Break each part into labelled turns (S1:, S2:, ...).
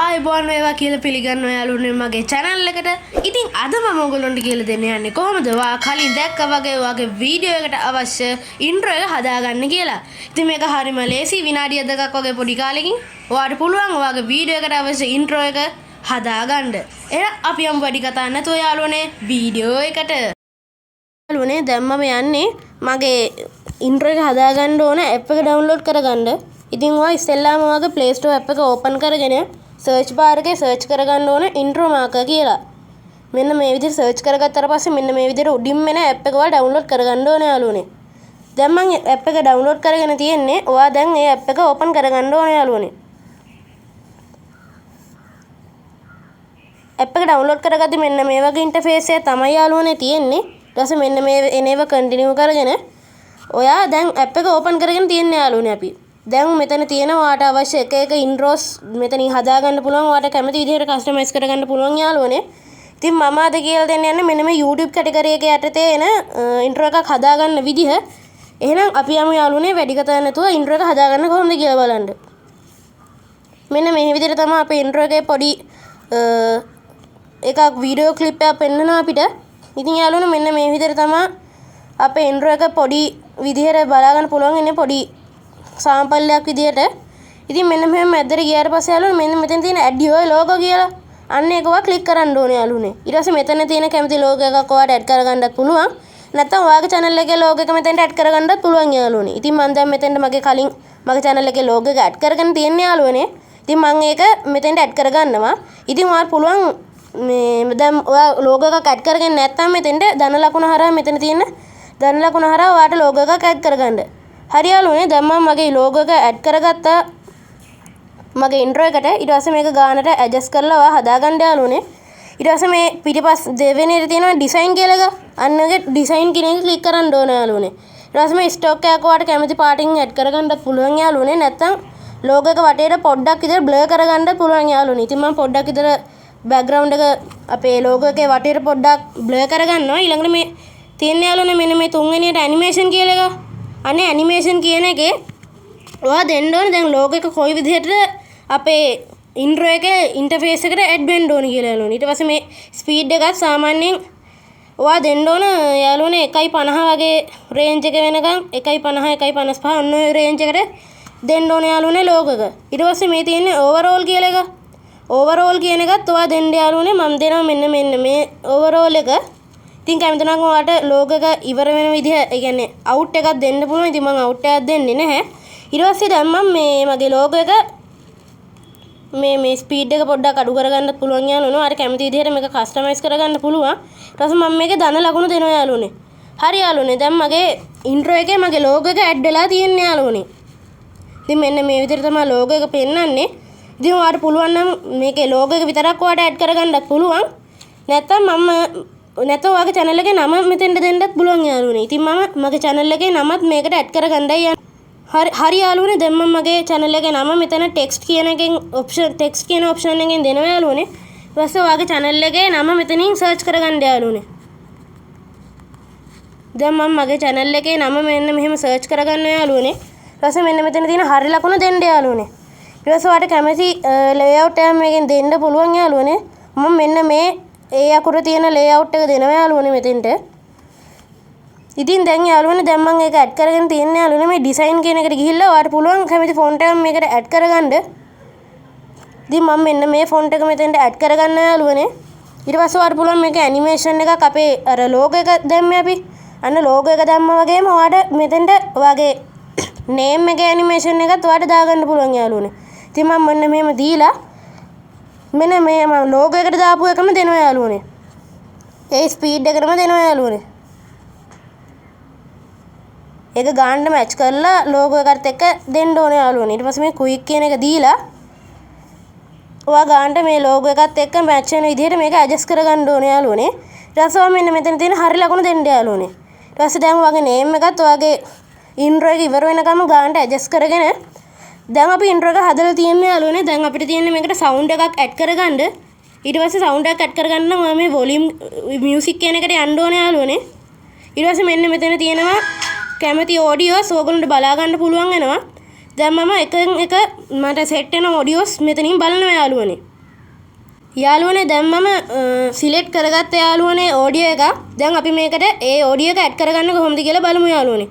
S1: ආයුබෝවන් වේවා කියලා පිළිගන්නවා යාළුවනේ මගේ channel එකට. ඉතින් අද මම ඔයගොල්ලන්ට කියලා දෙන්න යන්නේ කොහොමද ඔයා කලින් දැක්කා වගේ ඔයාගේ වීඩියෝ එකට අවශ්‍ය intro එක හදාගන්න කියලා. ඉතින් මේක හරිම ලේසි විනාඩිය දෙකක් වගේ පොඩි කාලෙකින් ඔයාට පුළුවන් ඔයාගේ වීඩියෝ එකට අවශ්‍ය intro එක හදාගන්න. එහෙනම් අපි යමු වැඩි කතා නැතුව යාළුවනේ වීඩියෝ එකට. යාළුවනේ දැන් මම යන්නේ මගේ intro එක හදාගන්න ඕන app එක download කරගන්න. ඉතින් ඔයා ඉස්සෙල්ලාම ඔයාගේ Play Store app එක open කරගෙන search bar එකේ search කරගන්න ඕන intro marker කියලා. මෙන්න මේ විදිහට search කරගත්තාට පස්සේ මෙන්න මේ විදිහට උඩින්ම එන app එක ඔයා download කරගන්න ඕන යාළුවනේ. දැන් මම app එක download කරගෙන තියෙන්නේ. ඔයා දැන් මේ app එක open කරගන්න ඕන යාළුවනේ. app එක download කරගද්දි මෙන්න මේ වගේ interface එක තමයි යාළුවනේ තියෙන්නේ. ඊට පස්සේ මෙන්න මේ එනේව continue කරගෙන ඔයා දැන් app එක open කරගෙන තියන්නේ යාළුවනේ අපි. දැන් මෙතන තියෙන ඔයාට අවශ්‍ය එක එක intros මෙතනින් හදාගන්න පුළුවන්. ඔයාට කැමති විදිහට customize කරගන්න පුළුවන් යාළුවනේ. ඉතින් මම අද කියලා දෙන්න යන්නේ මෙන්න මේ YouTube category එකේ යටතේ එන intro එකක් හදාගන්න විදිහ. එහෙනම් අපි යමු යාළුවනේ වැඩි කතා නැතුව intro එක හදාගන්න කොහොමද කියලා බලන්න. මෙන්න මේ විදිහට තමයි අපේ intro එකේ පොඩි එකක් වීඩියෝ ක්ලිප් එකක් පෙන්නනවා අපිට. ඉතින් යාළුවනේ මෙන්න මේ විදිහට තමයි අපේ intro එක පොඩි විදිහට බලා ගන්න පුළුවන් ඉන්නේ පොඩි සාම්පල් එකක් විදිහට. ඉතින් මෙන්න මෙහෙම මැද්දට ගියාට පස්සේ යාළුවනේ මෙන්න මෙතන තියෙන add your logo කියලා අන්න ඒක ඔයා ක්ලික් කරන්න ඕනේ යාළුවනේ. ඊට පස්සේ මෙතන තියෙන කැමති logo එකක් ඔයාට add කරගන්නත් පුළුවන්. නැත්නම් ඔයාගේ channel එකේ logo එක මෙතනට add කරගන්නත් පුළුවන් යාළුවනේ. ඉතින් මම දැන් මෙතනට මගේ කලින් මගේ channel එකේ logo එක add කරගෙන තියෙන්නේ යාළුවනේ. ඉතින් මම ඒක මෙතනට add කරගන්නවා. ඉතින් ඔයාට පුළුවන් මේ දැන් ඔයා logo එකක් add කරගෙන නැත්නම් මෙතෙන්ට ධන ලකුණ හරහා මෙතන තියෙන ධන ලකුණ හරහා ඔයාට logo එකක් add කරගන්න. හරි යාළුවනේ දැන් මම මගේ logo එක add කරගත්තා මගේ intro එකට. ඊට පස්සේ මේක ගානට adjust කරලා ඔයා හදාගන්න යාළුවනේ. ඊට පස්සේ මේ පිටිපස්ස දෙවෙනි එකේ තියෙනවා design කියලා එක. අන්න ඒක design කියන එක click කරන්න ඕන යාළුවනේ. ඊට පස්සේ මේ stock එකක් ඔයාට කැමති පාටින් add කරගන්නත් පුළුවන් යාළුවනේ. නැත්නම් logo එක වටේට පොඩ්ඩක් විතර blur කරගන්නත් පුළුවන් යාළුවනේ. ඉතින් මම පොඩ්ඩක් විතර background එක අපේ logo එකේ වටේට පොඩ්ඩක් blur කරගන්නවා. ඊළඟට මේ තියෙන යාළුවනේ මෙන්න මේ තුන්වෙනියට animation කියලා එක. අනේ animation කියන එකේ ඔයා දෙන්න ඕනේ දැන් logo එක කොයි විදිහටද අපේ intro එකේ interface එකට add වෙන්න ඕනේ කියලා යාළුවනේ. ඊට පස්සේ මේ speed එකත් සාමාන්‍යයෙන් ඔයා දෙන්න ඕන යාළුවනේ 1.50 වගේ range එක වෙනකන් 1.50 1.55 ඔන්න ඔය range එකට දෙන්න ඕනේ යාළුවනේ logo එක. ඊට පස්සේ මේ තියෙන්නේ overall කියලා එක. overall කියන එකත් ඔයා දෙන්න යාළුවනේ මම දෙනවා මෙන්න මේ overall එක. ඉතින් කැමති නම් ඔයාලට logo එක ඉවර වෙන විදිහ ඒ කියන්නේ out එකක් දෙන්න පුළුවන්. ඉතින් මම out එකක් දෙන්නේ නැහැ. ඊට පස්සේ දැන් මම මේ මගේ logo එක මේ speed එක පොඩ්ඩක් අඩු කරගන්නත් පුළුවන් යාළුවනේ. ඔයාලට කැමති විදිහට මේක customize කරගන්න පුළුවන්. ඊට පස්සේ මම මේකේ ධන ලකුණු දෙනවා යාළුවනේ. හරි යාළුවනේ දැන් මගේ intro එකේ මගේ logo එක add වෙලා තියෙන්නේ යාළුවනේ. ඉතින් මෙන්න මේ විදිහට තමයි logo එක පෙන්වන්නේ. ඉතින් ඔයාලට පුළුවන් නම් මේකේ logo එක විතරක් ඔයාලට add කරගන්නත් පුළුවන්. නැත්නම් නැත්නම් ඔයාගේ channel එකේ නම මෙතෙන්ට දෙන්නත් පුළුවන් යාළුවනේ. ඉතින් මම මගේ channel එකේ නමත් මේකට add කරගන්නයි යන්නේ. හරි යාළුවනේ දැන් මම මගේ channel එකේ නම මෙතන text කියන එකෙන් text කියන option එකෙන් දෙනවා යාළුවනේ. ඊට පස්සේ ඔයාගේ channel එකේ නම මෙතනින් search කරගන්න යාළුවනේ. දැන් මම මගේ channel එකේ නම මෙන්න මෙහෙම search කරගන්නවා යාළුවනේ. ඊට පස්සේ මෙන්න මෙතන තියෙන හරි ලකුණ දෙන්න යාළුවනේ. ඊට පස්සේ ඔයාලට කැමති layout එකක් මේකෙන් දෙන්න පුළුවන් යාළුවනේ. මම මෙන්න මේ ඒ අකුර තියෙන layout එක දෙනවා යාළුවනේ මෙතෙන්ට. ඉතින් දැන් යාළුවනේ දැන් මම ඒක add කරගෙන තියන්නේ යාළුවනේ මේ design කියන එකට ගිහිල්ලා ඔයාලට පුළුවන් කැමති font එකක් මේකට add කරගන්න. ඉතින් මම මෙන්න මේ font එක මෙතෙන්ට add කරගන්නවා යාළුවනේ. ඊට පස්සේ ඔයාලට පුළුවන් මේක animation එකක් අපේ අර logo එක දැම්මේ අපි. අන්න logo එක දැම්මා වගේම ඔයාලට මෙතෙන්ට ඔයාගේ name එකේ animation එකත් ඔයාලට දාගන්න පුළුවන් යාළුවනේ. ඉතින් මම මෙන්න මෙහෙම දීලා මෙන්න මේ මම logo එකට දාපු එකම දෙනවා යාළුවනේ. ඒ ස්පීඩ් එකටම දෙනවා යාළුවනේ. ඒක ගානට මැච් කරලා logo එකත් එක්ක දෙන්න ඕනේ යාළුවනේ. ඊට පස්සේ මේ quick කියන එක දීලා ඔයා ගානට මේ logo එකත් එක්ක මැච් වෙන විදිහට මේක adjust කරගන්න ඕනේ යාළුවනේ. ඊට පස්සේ ඔයා මෙන්න මෙතන තියෙන හරි ලකුණ දෙන්න යාළුවනේ. ඊට පස්සේ දැන් ඔයාගේ name එකත් ඔයාගේ intro එක ඉවර වෙනකම් ගානට adjust කරගෙන දැන් අපි intro එක හදලා තියෙන්නේ යාළුවනේ. දැන් අපිට තියෙන්නේ මේකට sound එකක් add කරගන්න. ඊට පස්සේ sound එකක් add කරගන්න නම් ඔයා මේ volume music කියන එකට යන්න ඕනේ යාළුවනේ. ඊට පස්සේ මෙන්න මෙතන තියෙනවා කැමති audios ඕගොල්ලන්ට බලා ගන්න පුළුවන් වෙනවා. දැන් මම එක මට set වෙන audios මෙතනින් බලනවා යාළුවනේ. යාළුවනේ දැන් මම සිලෙක්ට් කරගත්ත යාළුවනේ ඔඩියෝ එක. දැන් අපි මේකට ඒ ඔඩියෝ එක ඇඩ් කරගන්න කොහොමද කියලා බලමු යාළුවනේ.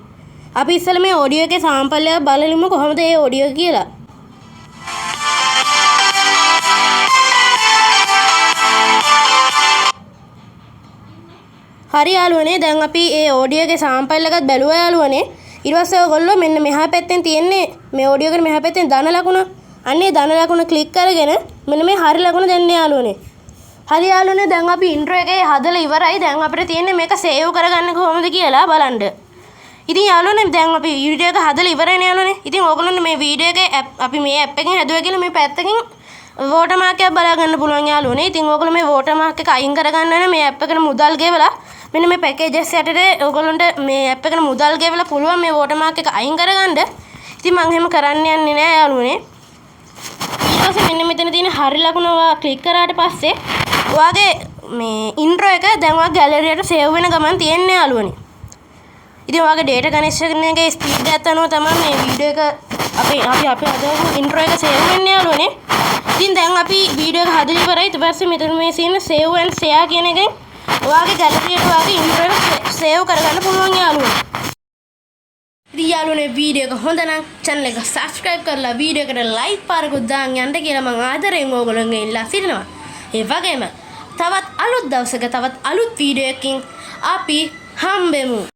S1: අපි ඉස්සෙල්ලා මේ ඔඩියෝ එකේ සාම්පල් එක බලලිමු කොහොමද ඒ ඔඩියෝ කියලා. හරි යාළුවනේ දැන් අපි ඒ ඔඩියෝ එකේ සාම්පල් එකත් බැලුවා යාළුවනේ. ඊට පස්සේ ඔයගොල්ලෝ මෙන්න මෙහා පැත්තෙන් තියෙන්නේ මේ ඔඩියෝ එකට මෙහා පැත්තෙන් ධන ලකුණ. අන්නේ ධන ලකුණ ක්ලික් කරගෙන මෙන්න මේ හරි ලකුණ දෙන්න යාළුවනේ. හරි යාළුවනේ දැන් අපි ඉන්ට්‍රෝ එකේ හදලා ඉවරයි. දැන් අපිට තියෙන්නේ මේක සේව් කරගන්න කොහොමද කියලා බලන්න. ඉතින් යාළුවනේ දැන් අපි වීඩියෝ එක හදලා ඉවරයිනේ යාළුවනේ. ඉතින් ඕගොල්ලන්ට මේ වීඩියෝ එකේ අපි මේ ඇප් එකෙන් හැදුවා කියලා මේ පැත්තකින් වෝටර් මාක් එකක් බලා ගන්න පුළුවන් යාළුවනේ. ඉතින් ඕගොල්ලෝ මේ වෝටර් මාක් එක අයින් කරගන්න ඕනේ මේ ඇප් එකට මුදල් ගෙවලා. මෙන්න මේ පැකේජස් යටතේ ඕගොල්ලන්ට මේ ඇප් එකට මුදල් ගෙවලා පුළුවන් මේ වෝටර් මාක් එක අයින් කරගන්න. ඉතින් මම එහෙම කරන්න යන්නේ නෑ යාළුවනේ. ඊට පස්සේ මෙන්න මෙතන තියෙන හරි ලකුණ ඔයා ක්ලික් කරාට පස්සේ ඔයාගේ මේ ඉන්ට්‍රෝ එක දැන් ඔයා ගැලරියට සේව් වෙන ගමන් තියෙන්නේ යාළුවනේ. ඉතින් ඔයාගේ data connection එකේ ස්පීඩ් එකත් අනුව තමයි මේ වීඩියෝ එක අපි හදපු ඉන්ට්‍රෝ එක සේව් වෙන්නේ යාළුවනේ. ඉතින් දැන් අපි වීඩියෝ එක හදලා ඉවරයි. ඊට පස්සේ මෙතන මේ තියෙන save and share කියන එකෙන් ඔයාගේ ගැලරියට ඔයාගේ ඉන්ට්‍රෝ එක සේව් කරගන්න පුළුවන් යාළුවනේ. ඉතින් යාළුවනේ වීඩියෝ එක හොඳ නම් channel එක subscribe කරලා වීඩියෝ එකට like පාරකුත් දාන්න යන්න කියලා මම ආදරෙන් ඕගොල්ලන්ගෙන් ඉල්ලා සිටිනවා. ඒ වගේම තවත් අලුත් දවසක තවත් අලුත් වීඩියෝ එකකින් අපි හම්බෙමු.